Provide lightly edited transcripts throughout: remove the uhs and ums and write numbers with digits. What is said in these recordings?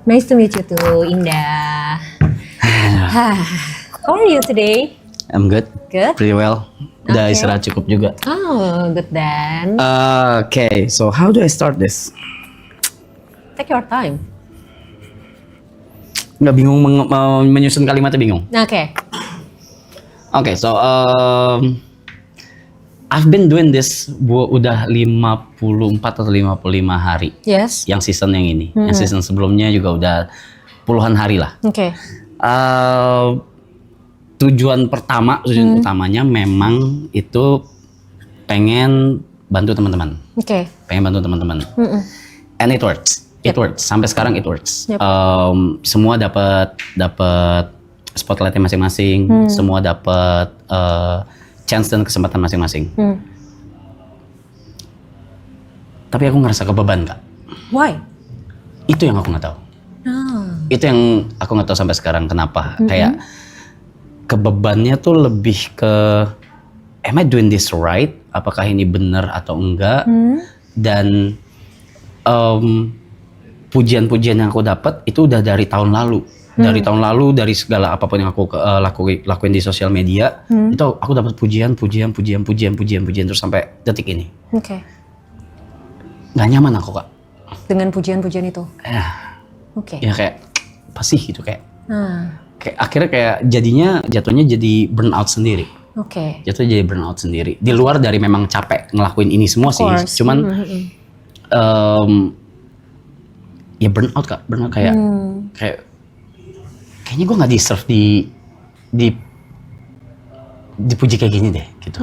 Nice to meet you too, Indah. How are you today? I'm good. Good? Pretty well. Udah Okay. istirahat cukup juga. Oh, good then. Okay, so how do I start this? Take your time. Nggak bingung menyusun kalimatnya bingung. Okay. Okay, so I've been doing this udah 54 atau 55 hari. Yes. Yang season yang ini. Yang season sebelumnya juga udah puluhan hari lah. Okay. Tujuan utamanya memang itu pengen bantu teman-teman. Okay. Pengen bantu teman-teman. And it works. It works. Sampai sekarang it works. Yep. Semua dapat spotlightnya masing-masing. Semua dapat chance dan kesempatan masing-masing. Tapi aku ngerasa kebeban, Kak. Why? Itu yang aku nggak tahu. Itu yang aku nggak tahu sampai sekarang kenapa. Kayak kebebannya tuh lebih ke am I doing this right? Apakah ini benar atau enggak? Dan pujian-pujian yang aku dapat itu udah dari tahun lalu. Dari tahun lalu, dari segala apapun yang aku lakuin di sosial media, itu aku dapat pujian terus sampai detik ini. Okay. Nggak nyaman aku, Kak. Dengan pujian-pujian itu. Okay. Ya kayak apa sih gitu kayak. Kayak akhirnya kayak jatuhnya jadi burnout sendiri. Okay. Jatuhnya jadi burnout sendiri. Di luar dari memang capek ngelakuin ini semua sih, cuman ya burnout, Kak. Burnout kayak kayaknya gue nggak deserve dipuji kayak gini deh, gitu.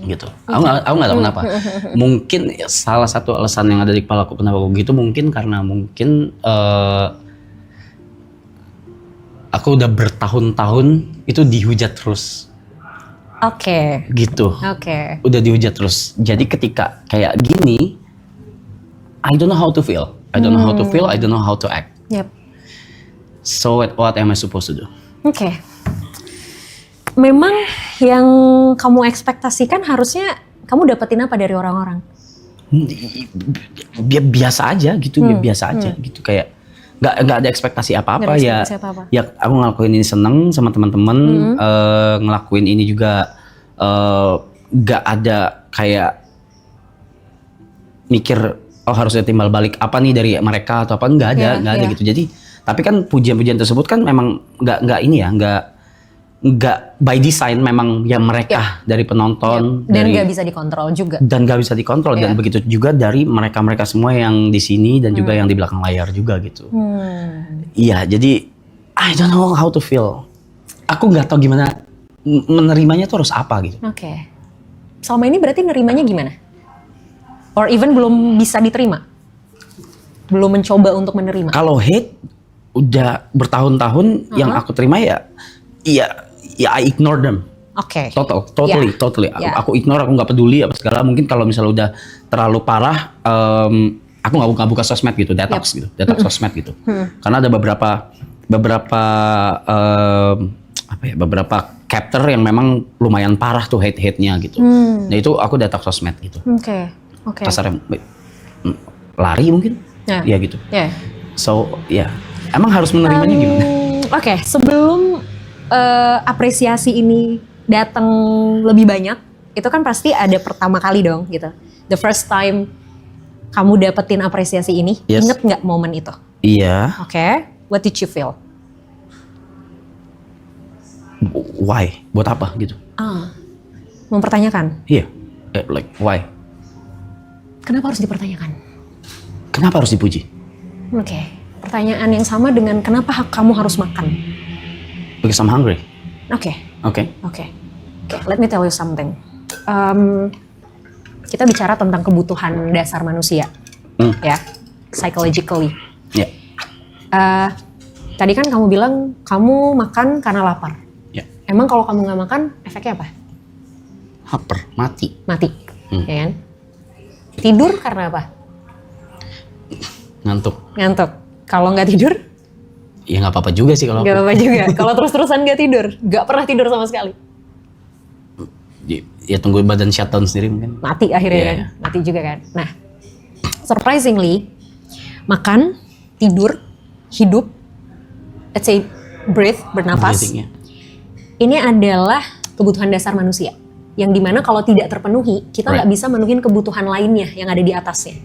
Gitu. Aku nggak tahu kenapa. Mungkin salah satu alasan yang ada di kepala aku kenapa aku gitu mungkin karena aku udah bertahun-tahun itu dihujat terus. Oke. Gitu. Oke. Udah dihujat terus. Jadi ketika kayak gini, I don't know how to feel. I don't know how to feel. I don't know how to act. Yep. So what am I supposed to do? Oke. Memang yang kamu ekspektasikan harusnya kamu dapetin apa dari orang-orang? Biasa aja gitu, biasa aja gitu kayak nggak ada ekspektasi apa-apa ya. Ya aku ngelakuin ini seneng sama teman-teman, ngelakuin ini juga nggak ada kayak mikir oh harusnya timbal balik apa nih dari mereka atau apa, nggak ada gitu. Jadi tapi kan pujian-pujian tersebut kan memang nggak ini ya, nggak by design, memang ya mereka dari penonton dan nggak bisa dikontrol juga. Dan nggak bisa dikontrol dan begitu juga dari mereka semua yang di sini dan juga yang di belakang layar juga gitu. Iya, jadi I don't know how to feel. Aku nggak tahu gimana menerimanya tuh harus apa gitu. Oke. Selama ini berarti nerimanya gimana? Or even belum bisa diterima? Belum mencoba untuk menerima? Kalau hate udah bertahun-tahun yang aku terima ya I ignore them. Oke. Totally. Aku ignore, aku nggak peduli apa segala. Mungkin kalau misalnya udah terlalu parah, aku nggak buka sosmed gitu, detox gitu, detox sosmed gitu. Karena ada beberapa chapter yang memang lumayan parah tuh hate-nya gitu. Nah itu aku detox sosmed gitu. Oke. Kasarnya lari mungkin, ya gitu. So emang harus menerimanya gimana? Oke, sebelum apresiasi ini datang lebih banyak, itu kan pasti ada pertama kali dong gitu. The first time kamu dapetin apresiasi ini, inget nggak momen itu? Iya. Oke, what did you feel? Why? Buat apa gitu? Mempertanyakan. Iya, like why? Kenapa harus dipertanyakan? Kenapa harus dipuji? Oke, pertanyaan yang sama dengan kenapa kamu harus makan? Because I'm hungry. Oke. Let me tell you something. Kita bicara tentang kebutuhan dasar manusia, ya, psychologically. Tadi kan kamu bilang kamu makan karena lapar. Emang kalau kamu nggak makan, efeknya apa? Lapar, mati. Ya kan? Tidur karena apa? Ngantuk. Kalau nggak tidur? Ya nggak apa-apa juga sih kalau. Nggak apa-apa juga. Kalau terus-terusan nggak tidur, nggak pernah tidur sama sekali. ya tunggu badan shutdown sendiri mungkin. Mati akhirnya Iya, kan, iya. mati juga kan. Nah, surprisingly, makan, tidur, hidup, let's say breathe, bernafas, Breathing, ya. ini adalah kebutuhan dasar manusia. Yang dimana kalau tidak terpenuhi, kita nggak bisa menuhin kebutuhan lainnya yang ada di atasnya.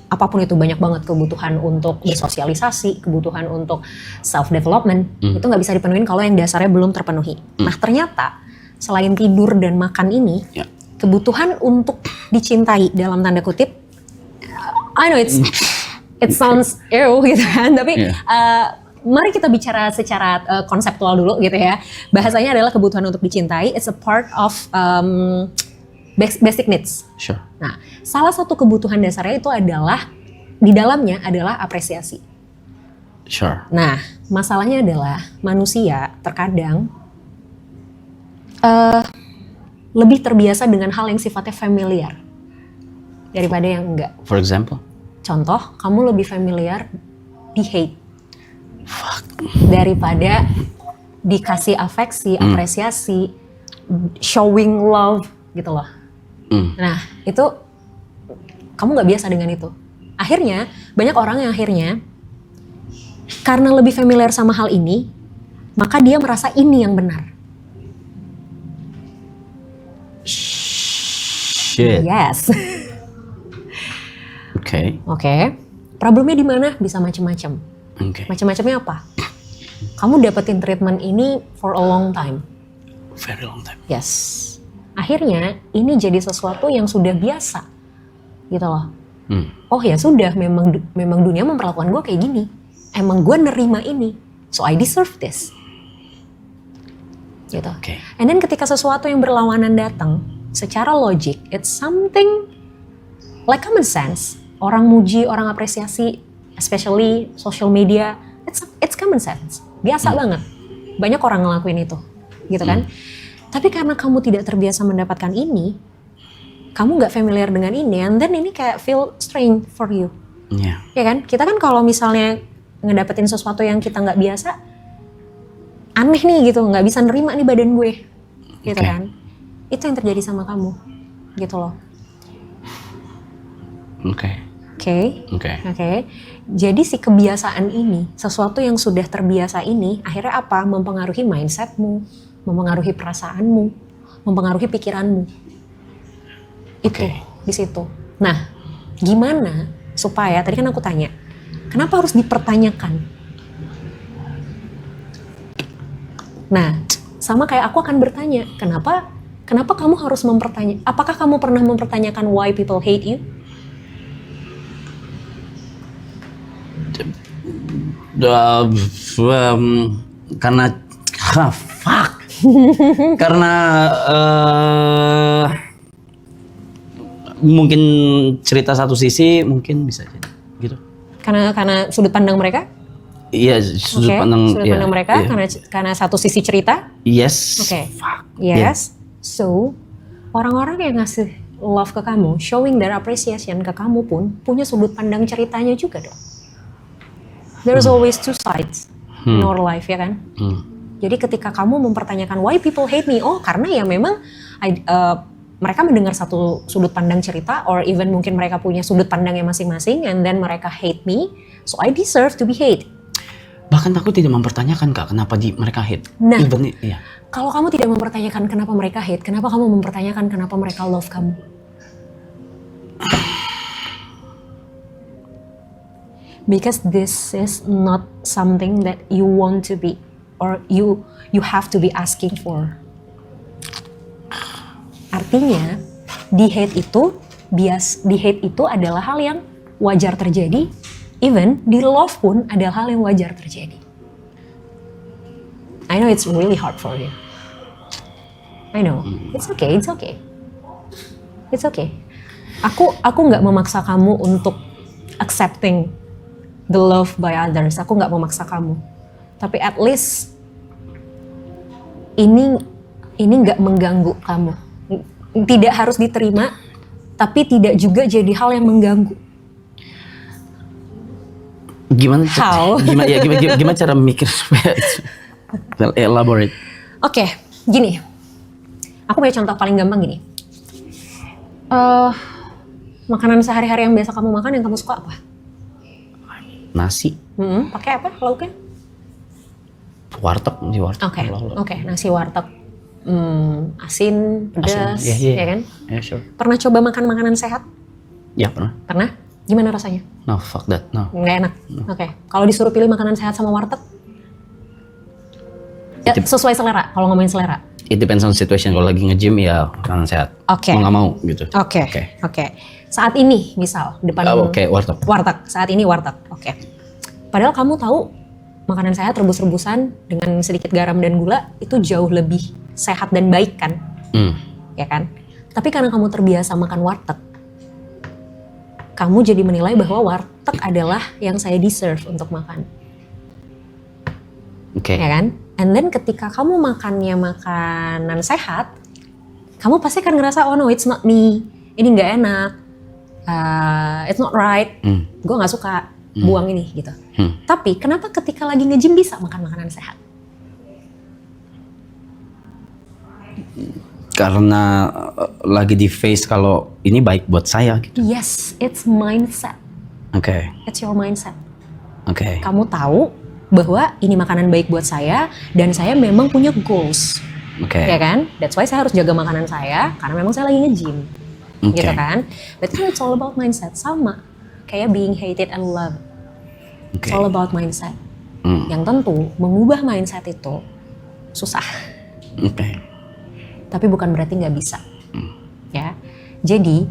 Apapun itu, banyak banget kebutuhan untuk bersosialisasi, kebutuhan untuk self development, itu nggak bisa dipenuhin kalau yang dasarnya belum terpenuhi. Nah ternyata selain tidur dan makan ini, Ya. kebutuhan untuk dicintai dalam tanda kutip, I know it sounds ew gitu kan, tapi Yeah. mari kita bicara secara konseptual dulu gitu ya. Bahasanya adalah kebutuhan untuk dicintai, it's a part of basic needs. Sure. Nah, salah satu kebutuhan dasarnya itu adalah, di dalamnya adalah apresiasi. Sure. Nah, masalahnya adalah manusia terkadang lebih terbiasa dengan hal yang sifatnya familiar daripada yang enggak. For example? Contoh, kamu lebih familiar di hate daripada dikasih afeksi, apresiasi, showing love gitu loh. Nah, itu kamu nggak biasa dengan itu. Akhirnya, banyak orang yang akhirnya karena lebih familiar sama hal ini, maka dia merasa ini yang benar. Shit. Yes. Oke. Oke. Problemnya di mana? Bisa macam-macam. Oke. Macam-macamnya apa? Kamu dapetin treatment ini for a long time. Very long time. Yes. Akhirnya ini jadi sesuatu yang sudah biasa. Gitu loh. Oh ya sudah, memang dunia memperlakukan gue kayak gini. Emang gue nerima ini. So I deserve this. Gitu. Oke. And then ketika sesuatu yang berlawanan datang, secara logik, it's something like common sense. Orang muji, orang apresiasi, especially social media, it's common sense. Biasa banget. Banyak orang ngelakuin itu. Gitu kan? Tapi karena kamu tidak terbiasa mendapatkan ini, kamu nggak familiar dengan ini, and then ini kayak feel strange for you. Yeah. Ya kan? Kita kan kalau misalnya ngedapetin sesuatu yang kita nggak biasa, aneh nih gitu, nggak bisa nerima nih badan gue, gitu Oke. kan? Itu yang terjadi sama kamu, gitu loh. Oke. Oke. Jadi si kebiasaan ini, sesuatu yang sudah terbiasa ini, akhirnya apa? Mempengaruhi mindsetmu, mempengaruhi perasaanmu, mempengaruhi pikiranmu. Itu Oke. di situ. Nah, gimana supaya tadi kan aku tanya, kenapa harus dipertanyakan? Nah, sama kayak aku akan bertanya, kenapa kamu harus mempertanyakan? Apakah kamu pernah mempertanyakan why people hate you? Karena fuck. Karena mungkin cerita satu sisi mungkin bisa jadi gitu. Karena sudut pandang mereka? Iya, sudut pandang sudut iya, pandang mereka iya. karena satu sisi cerita. Yes. Oke. Fuck. Yes. So, orang-orang yang ngasih love ke kamu, showing their appreciation ke kamu pun punya sudut pandang ceritanya juga dong. There's always two sides in our life, ya kan? Jadi ketika kamu mempertanyakan why people hate me, oh karena ya memang mereka mendengar satu sudut pandang cerita, or even mungkin mereka punya sudut pandangnya masing-masing, and then mereka hate me, so I deserve to be hate. Bahkan aku tidak mempertanyakan Kak, kenapa mereka hate. Nah. Even, iya. Kalau kamu tidak mempertanyakan kenapa mereka hate, kenapa kamu mempertanyakan kenapa mereka love kamu? Because this is not something that you want to be, or you have to be asking for. Artinya, di hate itu adalah hal yang wajar terjadi, even di love pun adalah hal yang wajar terjadi. I know it's really hard for you. I know, it's okay. Aku nggak memaksa kamu untuk accepting the love by others. Aku nggak memaksa kamu. Tapi at least ini nggak mengganggu kamu. Tidak harus diterima, tapi tidak juga jadi hal yang mengganggu. Gimana? How? Gimana cara mikir supaya elaborate? Oke, gini. Aku punya contoh paling gampang gini. Makanan sehari-hari yang biasa kamu makan yang kamu suka apa? Nasi, Pakai apa lauknya? warteg, nasi warteg. Oke, nasi warteg. Asin, pedas, Asin, ya kan? Yeah, sure. Pernah coba makan makanan sehat? Ya pernah. Pernah? Gimana rasanya? No, fuck that. No. Nggak enak. Oke. Kalau disuruh pilih makanan sehat sama warteg? Ya, sesuai selera, kalau ngomongin selera. It depends on situation. Kalau lagi nge-gym ya makanan sehat. Oke. Mau nggak mau gitu. Oke. Saat ini misal depan Warteg. warteg. Saat ini warteg. Oke. Padahal kamu tahu makanan sehat rebus-rebusan dengan sedikit garam dan gula itu jauh lebih sehat dan baik kan? Ya kan? Tapi karena kamu terbiasa makan warteg, kamu jadi menilai bahwa warteg adalah yang saya deserve untuk makan. Oke. Ya kan? And then ketika kamu makannya makanan sehat, kamu pasti akan ngerasa, oh no, it's not me. Ini nggak enak. It's not right. Gue nggak suka buang ini gitu. Tapi kenapa ketika lagi nge-gym bisa makan makanan sehat? Karena lagi di face kalau ini baik buat saya gitu. Yes, it's mindset. Oke. It's your mindset. Oke. Kamu tahu bahwa ini makanan baik buat saya dan saya memang punya goals. Oke. Ya kan? That's why saya harus jaga makanan saya karena memang saya lagi nge-gym. Oke. Gitu kan? But it's all about mindset. Sama kayak being hated and loved. Oke. It's all about mindset. Yang tentu mengubah mindset itu susah. Oke. Tapi bukan berarti nggak bisa. Ya. Jadi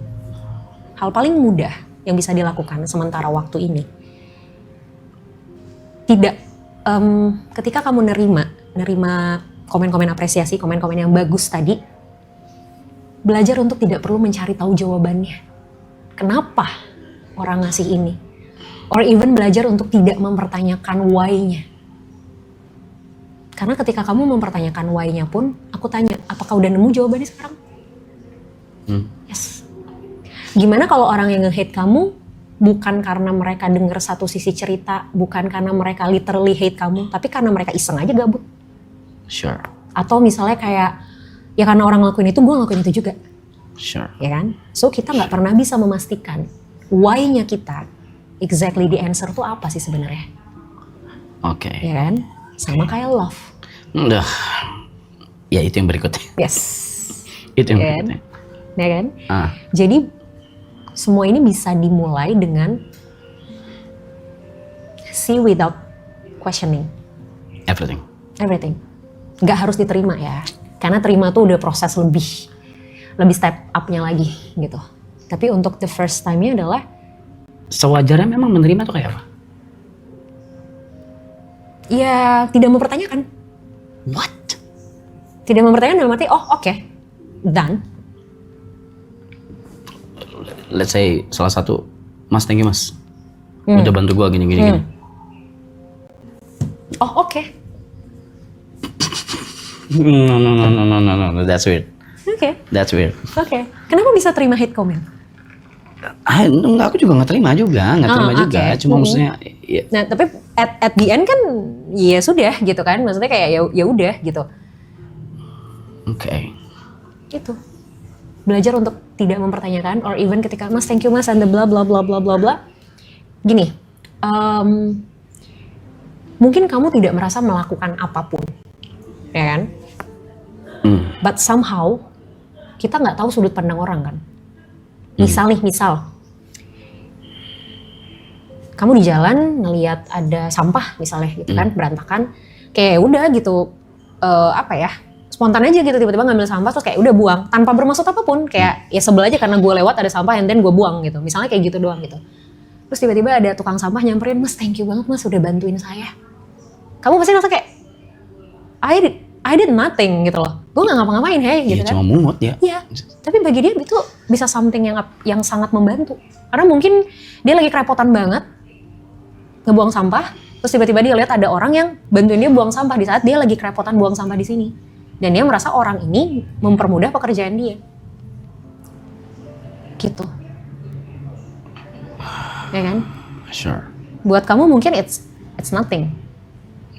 hal paling mudah yang bisa dilakukan sementara waktu ini, tidak ketika kamu nerima komen-komen apresiasi, komen-komen yang bagus tadi, belajar untuk tidak perlu mencari tahu jawabannya. Kenapa orang ngasih ini? Or even belajar untuk tidak mempertanyakan why-nya. Karena ketika kamu mempertanyakan why-nya pun, aku tanya, apakah udah nemu jawabannya sekarang? Yes. Gimana kalau orang yang nge-hate kamu bukan karena mereka dengar satu sisi cerita, bukan karena mereka literally hate kamu, tapi karena mereka iseng aja gabut. Sure. Atau misalnya kayak, ya karena orang ngelakuin itu, gue ngelakuin itu juga. Sure. Ya kan? So kita nggak pernah bisa memastikan why-nya kita, exactly the answer tuh apa sih sebenarnya. Oke. Ya kan? Sama kayak love. Udah. Ya itu yang berikutnya. Yes. Itu yang Ya kan? berikutnya. Ya kan? Jadi Jadi semua ini bisa dimulai dengan see without questioning everything. everything. Nggak harus diterima ya, karena terima tuh udah proses lebih step up-nya lagi gitu. Tapi untuk the first time-nya adalah Sewajarnya memang menerima tuh kayak apa? ya tidak mempertanyakan. What? Tidak mempertanyakan dalam arti, oh oke, done. Let's say salah satu, Mas, thank you Mas. Udah bantu gua gini. Oh oke. No, that's weird. Oke. That's weird. Oke. Kenapa bisa terima hate comment? Enggak, aku juga nggak terima juga. Oke. Cuma maksudnya, ya, Nah, tapi at the end kan ya sudah gitu kan. Maksudnya kayak ya udah gitu. oke. Itu. Belajar untuk tidak mempertanyakan or even ketika Mas thank you Mas and the bla bla bla bla bla bla. Gini. Mungkin kamu tidak merasa melakukan apapun. Ya kan? But somehow kita nggak tahu sudut pandang orang kan. Misal kamu di jalan ngelihat ada sampah misalnya gitu kan, berantakan, kayak udah gitu spontan aja gitu tiba-tiba ngambil sampah terus kayak udah buang tanpa bermaksud apapun, kayak ya sebel aja karena gue lewat ada sampah and then gue buang gitu, misalnya kayak gitu doang gitu. Terus tiba-tiba ada tukang sampah nyamperin, Mas thank you banget Mas udah bantuin saya. Kamu pasti ngerasa kayak I did nothing gitu loh, gue nggak ngapa-ngapain gitu kan. Cuma mungut ya. Iya, tapi bagi dia itu bisa something yang sangat membantu. Karena mungkin dia lagi kerepotan banget ngebuang sampah, terus tiba-tiba dia lihat ada orang yang bantuin dia buang sampah di saat dia lagi kerepotan buang sampah di sini. Dan dia merasa orang ini mempermudah pekerjaan dia. Gitu. Ya kan? Sure. Buat kamu mungkin it's nothing.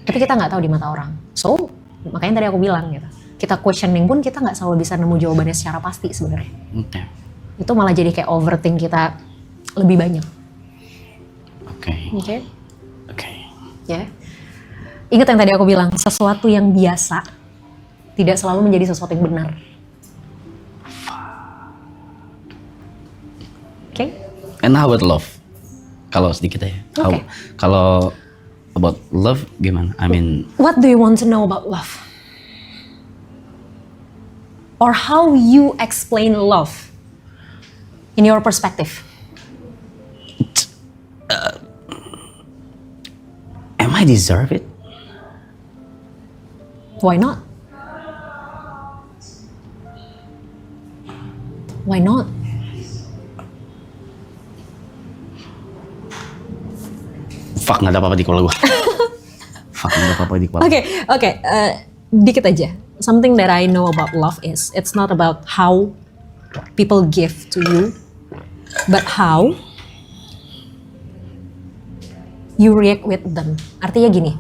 Tapi kita nggak tahu di mata orang. So, makanya tadi aku bilang gitu. kita questioning pun kita nggak selalu bisa nemu jawabannya secara pasti sebenarnya. Oke. Itu malah jadi kayak overthink kita lebih banyak. Oke. Oke. Oke. Ya. Ingat yang tadi aku bilang, sesuatu yang biasa tidak selalu menjadi sesuatu yang benar. Oke? And how about love? Kalau sedikit aja. Oke. Kalau about love gimana? I mean, What do you want to know about love? Or how you explain love in your perspective? am I deserve it? Why not? Why not? Fuck, nggak ada apa-apa di kepala gue. Fuck, nggak ada apa-apa di kepala. Oke, dikit aja. Something that I know about love is it's not about how people give to you, but how you react with them. Artinya gini,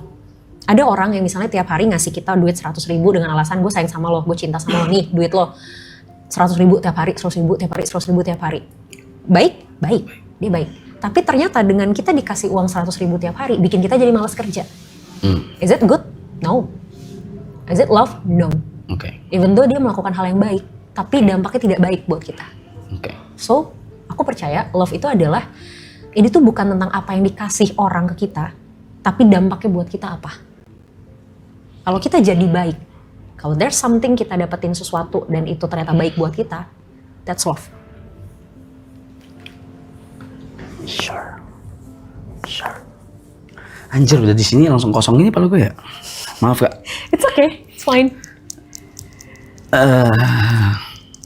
ada orang yang misalnya tiap hari ngasih kita duit 100.000 dengan alasan gue sayang sama lo, gue cinta sama lo, nih duit lo 100.000 tiap hari, 100.000 tiap hari, 100.000 tiap hari. Baik, dia baik. Tapi ternyata dengan kita dikasih uang 100.000 tiap hari, bikin kita jadi malas kerja. Is it good? No. Is it love? No. Oke. Even though dia melakukan hal yang baik, tapi dampaknya tidak baik buat kita. Oke. So, aku percaya love itu adalah, ini tuh bukan tentang apa yang dikasih orang ke kita, tapi dampaknya buat kita apa. Kalau kita jadi baik, kalau there's something kita dapetin sesuatu dan itu ternyata baik buat kita, that's love. Sure. Anjir, udah di sini langsung kosong ini kepala gue ya. Maaf Kak. It's okay, it's fine.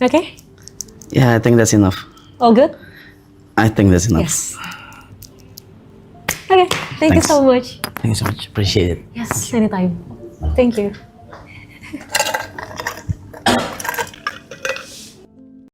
Okay? Yeah, I think that's enough. All good? I think that's enough. Yes. Okay, thank you Thanks. so much. Thank you so much. Appreciate it. Yes, anytime. Thank you.